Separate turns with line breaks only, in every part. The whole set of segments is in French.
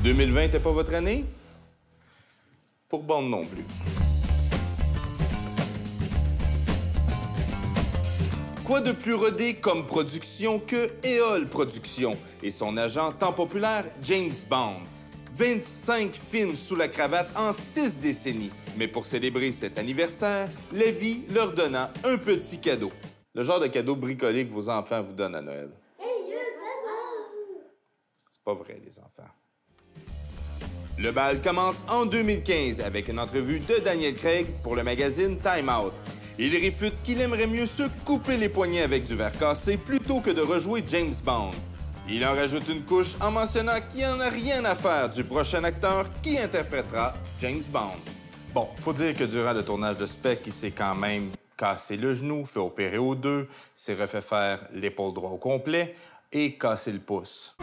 2020 n'était pas votre année? Pour Bond non plus. Quoi de plus rodé comme production que Éole Productions et son agent tant populaire James Bond? 25 films sous la cravate en 6 décennies. Mais pour célébrer cet anniversaire, la vie leur donna un petit cadeau. Le genre de cadeau bricolé que vos enfants vous donnent à Noël. C'est pas vrai, les enfants. Le bal commence en 2015 avec une entrevue de Daniel Craig pour le magazine Time Out. Il réfute qu'il aimerait mieux se couper les poignets avec du verre cassé plutôt que de rejouer James Bond. Il en rajoute une couche en mentionnant qu'il n'en a rien à faire du prochain acteur qui interprétera James Bond. Bon, faut dire que durant le tournage de Spec, il s'est quand même cassé le genou, fait opérer aux deux, s'est refait faire l'épaule droite au complet et cassé le pouce.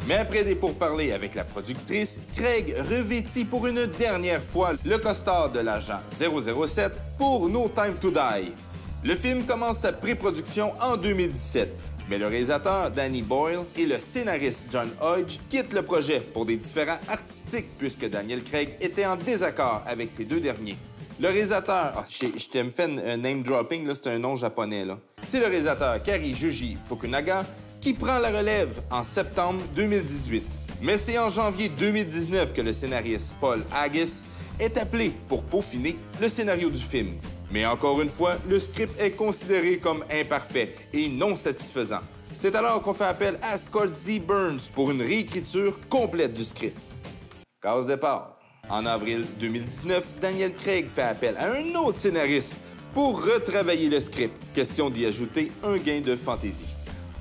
Mais après des pourparlers avec la productrice, Craig revêtit pour une dernière fois le costard de l'agent 007 pour No Time to Die. Le film commence sa pré-production en 2017, mais le réalisateur Danny Boyle et le scénariste John Hodge quittent le projet pour des différends artistiques puisque Daniel Craig était en désaccord avec ces deux derniers. Le réalisateur... je t'ai fait un name dropping, là, c'est un nom japonais. C'est le réalisateur Kari-Juji Fukunaga qui prend la relève en septembre 2018. Mais c'est en janvier 2019 que le scénariste Paul Haggis est appelé pour peaufiner le scénario du film. Mais encore une fois, le script est considéré comme imparfait et non satisfaisant. C'est alors qu'on fait appel à Scott Z. Burns pour une réécriture complète du script. Case départ. En avril 2019, Daniel Craig fait appel à un autre scénariste pour retravailler le script. Question d'y ajouter un gain de fantaisie.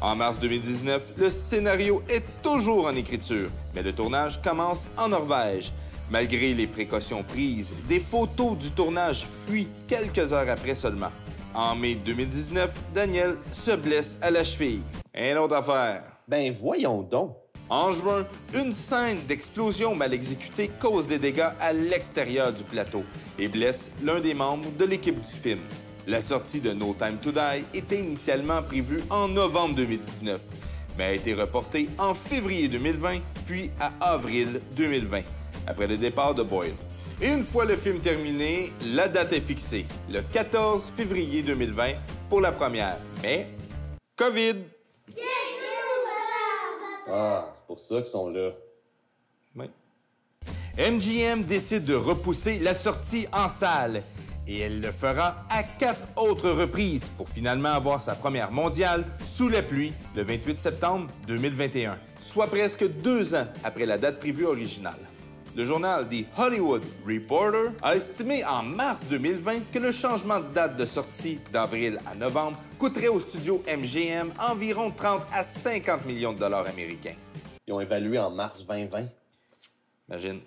En mars 2019, le scénario est toujours en écriture, mais le tournage commence en Norvège. Malgré les précautions prises, des photos du tournage fuient quelques heures après seulement. En mai 2019, Daniel se blesse à la cheville. Une autre affaire.
Ben voyons donc.
En juin, une scène d'explosion mal exécutée cause des dégâts à l'extérieur du plateau et blesse l'un des membres de l'équipe du film. La sortie de No Time to Die était initialement prévue en novembre 2019, mais a été reportée en février 2020, puis à avril 2020, après le départ de Boyle. Et une fois le film terminé, la date est fixée, le 14 février 2020 pour la première. Mais, COVID!
Ah, c'est pour ça qu'ils sont là.
Oui. MGM décide de repousser la sortie en salle. Et elle le fera à 4 autres reprises pour finalement avoir sa première mondiale sous la pluie le 28 septembre 2021, soit presque 2 ans après la date prévue originale. Le journal The Hollywood Reporter a estimé en mars 2020 que le changement de date de sortie d'avril à novembre coûterait au studio MGM environ 30 à 50 millions de dollars américains.
Ils ont évalué en mars 2020.
Imagine.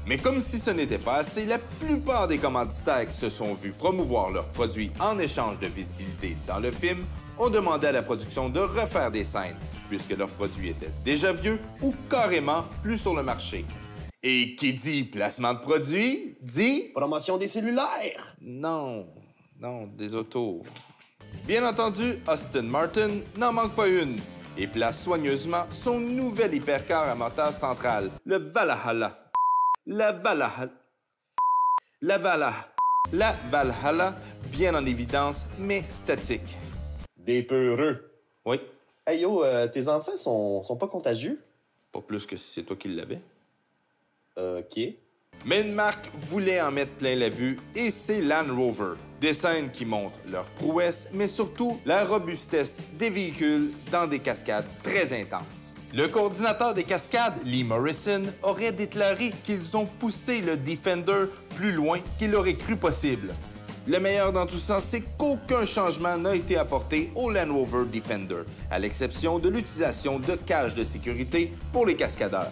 Mais comme si ce n'était pas assez, la plupart des commanditaires qui se sont vus promouvoir leurs produits en échange de visibilité dans le film ont demandé à la production de refaire des scènes, puisque leurs produits étaient déjà vieux ou carrément plus sur le marché. Et qui dit placement de produits, dit...
Promotion des cellulaires!
Non, des autos. Bien entendu, Aston Martin n'en manque pas une et place soigneusement son nouvel hypercar à moteur central, le Valhalla. La Valhalla, bien en évidence, mais statique.
Des peureux.
Oui.
Hey yo, tes enfants sont pas contagieux?
Pas plus que si c'est toi qui l'avais.
OK.
Mais une marque voulait en mettre plein la vue et c'est Land Rover. Des scènes qui montrent leur prouesse, mais surtout la robustesse des véhicules dans des cascades très intenses. Le coordinateur des cascades, Lee Morrison, aurait déclaré qu'ils ont poussé le Defender plus loin qu'il aurait cru possible. Le meilleur dans tout ça, c'est qu'aucun changement n'a été apporté au Land Rover Defender, à l'exception de l'utilisation de cages de sécurité pour les cascadeurs.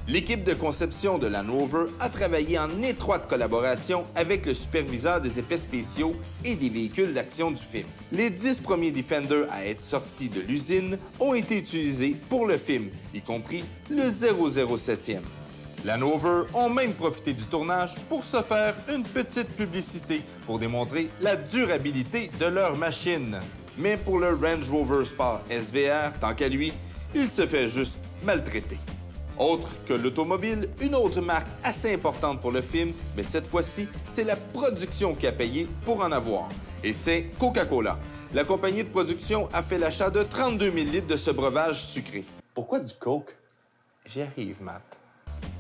L'équipe de conception de Land Rover a travaillé en étroite collaboration avec le superviseur des effets spéciaux et des véhicules d'action du film. Les 10 premiers Defender à être sortis de l'usine ont été utilisés pour le film, y compris le 007e. Land Rover ont même profité du tournage pour se faire une petite publicité pour démontrer la durabilité de leur machine. Mais pour le Range Rover Sport SVR, tant qu'à lui, il se fait juste maltraiter. Autre que l'automobile, une autre marque assez importante pour le film, mais cette fois-ci, c'est la production qui a payé pour en avoir. Et c'est Coca-Cola. La compagnie de production a fait l'achat de 32 000 litres de ce breuvage sucré.
Pourquoi du coke?
J'y arrive, Matt.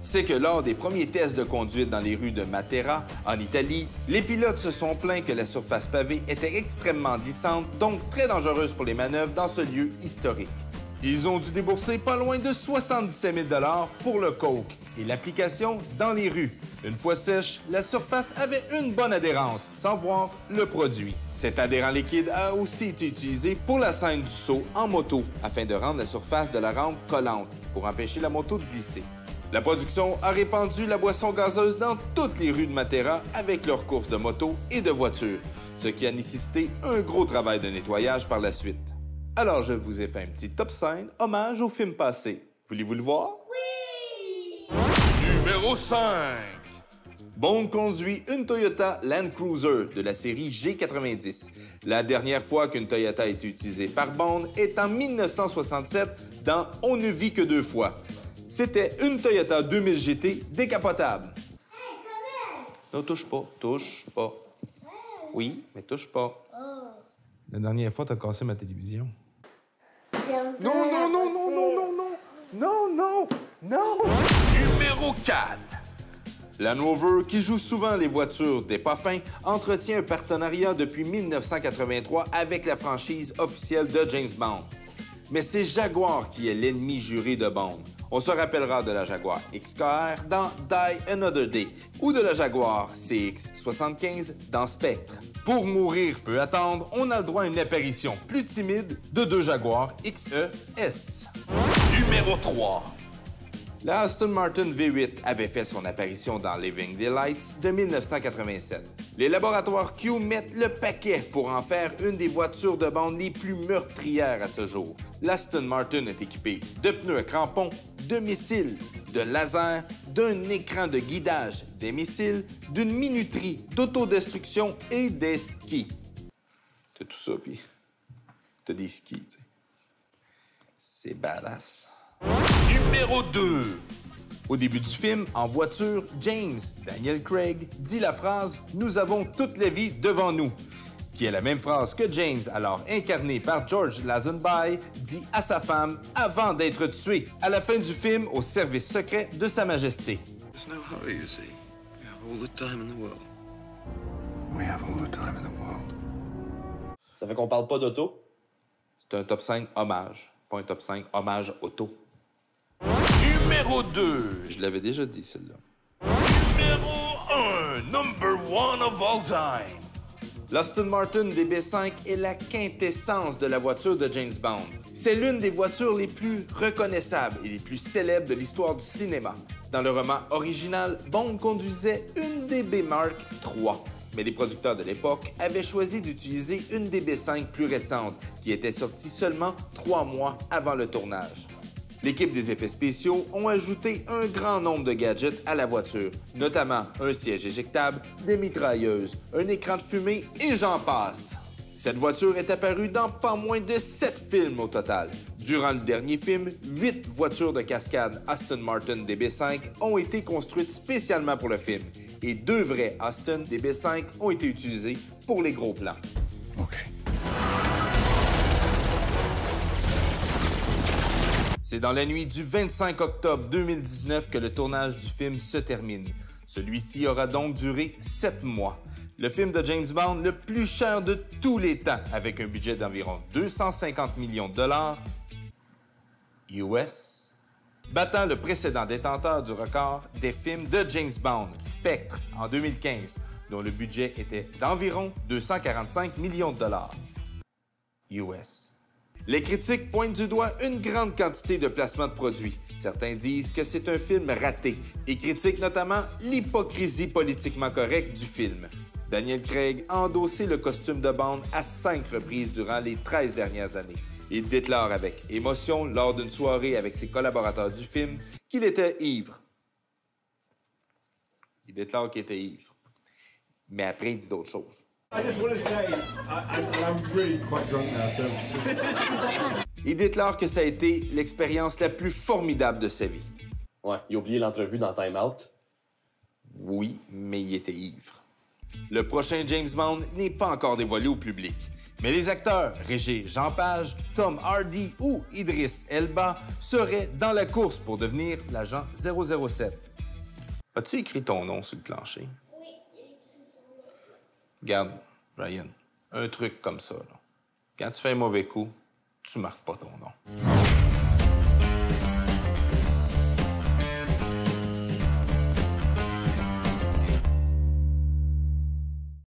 C'est que lors des premiers tests de conduite dans les rues de Matera, en Italie, les pilotes se sont plaints que la surface pavée était extrêmement glissante, donc très dangereuse pour les manœuvres dans ce lieu historique. Ils ont dû débourser pas loin de 77 000 $ pour le coke et l'application dans les rues. Une fois sèche, la surface avait une bonne adhérence, sans voir le produit. Cet adhérent liquide a aussi été utilisé pour la scène du saut en moto, afin de rendre la surface de la rampe collante, pour empêcher la moto de glisser. La production a répandu la boisson gazeuse dans toutes les rues de Matera avec leurs courses de moto et de voitures, ce qui a nécessité un gros travail de nettoyage par la suite. Alors, je vous ai fait un petit top 5 hommage au film passé. Voulez-vous le voir? Oui! Numéro 5. Bond conduit une Toyota Land Cruiser de la série G90. La dernière fois qu'une Toyota a été utilisée par Bond est en 1967 dans On ne vit que deux fois. C'était une Toyota 2000 GT décapotable.
Hey, quand même!
Non, touche pas, touche pas. Oui, mais touche pas. La dernière fois, t'as cassé ma télévision. Non, non, non, non, non, non, non, non, non, non. Numéro 4. Land Rover, qui joue souvent les voitures des pas fins, entretient un partenariat depuis 1983 avec la franchise officielle de James Bond. Mais c'est Jaguar qui est l'ennemi juré de Bond. On se rappellera de la Jaguar XKR dans Die Another Day ou de la Jaguar CX-75 dans Spectre. Pour mourir peut attendre, on a le droit à une apparition plus timide de deux Jaguar XE-S. Numéro 3. La Aston Martin V8 avait fait son apparition dans Living Daylights de 1987. Les laboratoires Q mettent le paquet pour en faire une des voitures de Bond les plus meurtrières à ce jour. L'Aston Martin est équipée de pneus à crampons, de missiles, de lasers, d'un écran de guidage, des missiles, d'une minuterie d'autodestruction et des skis. T'as tout ça, puis t'as des skis, tu sais. C'est badass. Numéro 2. Au début du film, en voiture, James, Daniel Craig, dit la phrase « Nous avons toute la vie devant nous », qui est la même phrase que James, alors incarné par George Lazenby, dit à sa femme avant d'être tué à la fin du film au service secret de Sa Majesté.
There's no hurry, you see. We have all the time in the world.
We have all the time in the world.
Ça fait qu'on parle pas d'auto?
C'est un top 5 hommage, pas un top 5 hommage auto. Numéro 2. Je l'avais déjà dit, celle-là. Numéro 1. Number 1 of all time. L'Aston Martin DB5 est la quintessence de la voiture de James Bond. C'est l'une des voitures les plus reconnaissables et les plus célèbres de l'histoire du cinéma. Dans le roman original, Bond conduisait une DB Mark III. Mais les producteurs de l'époque avaient choisi d'utiliser une DB5 plus récente, qui était sortie seulement 3 mois avant le tournage. L'équipe des effets spéciaux ont ajouté un grand nombre de gadgets à la voiture, notamment un siège éjectable, des mitrailleuses, un écran de fumée et j'en passe. Cette voiture est apparue dans pas moins de 7 films au total. Durant le dernier film, 8 voitures de cascade Aston Martin DB5 ont été construites spécialement pour le film et 2 vrais Aston DB5 ont été utilisés pour les gros plans.
OK.
C'est dans la nuit du 25 octobre 2019 que le tournage du film se termine. Celui-ci aura donc duré 7 mois. Le film de James Bond le plus cher de tous les temps, avec un budget d'environ 250 millions de dollars US, battant le précédent détenteur du record des films de James Bond, Spectre, en 2015, dont le budget était d'environ 245 millions de dollars US. Les critiques pointent du doigt une grande quantité de placements de produits. Certains disent que c'est un film raté et critiquent notamment l'hypocrisie politiquement correcte du film. Daniel Craig a endossé le costume de Bond à 5 reprises durant les 13 dernières années. Il déclare avec émotion lors d'une soirée avec ses collaborateurs du film qu'il était ivre. déclare qu'il était ivre. Mais après, il dit d'autres choses.
I just want to say, I'm really quite drunk now, so...
Il déclare que ça a été l'expérience la plus formidable de sa vie.
Ouais, il a oublié l'entrevue dans Time Out.
Oui, mais il était ivre. Le prochain James Bond n'est pas encore dévoilé au public. Mais les acteurs Régé Jean Page, Tom Hardy ou Idriss Elba seraient dans la course pour devenir l'agent 007. As-tu écrit ton nom sur le plancher?
Oui, il a écrit son nom.
Regarde, Ryan, un truc comme ça, là. Quand tu fais un mauvais coup, tu marques pas ton nom.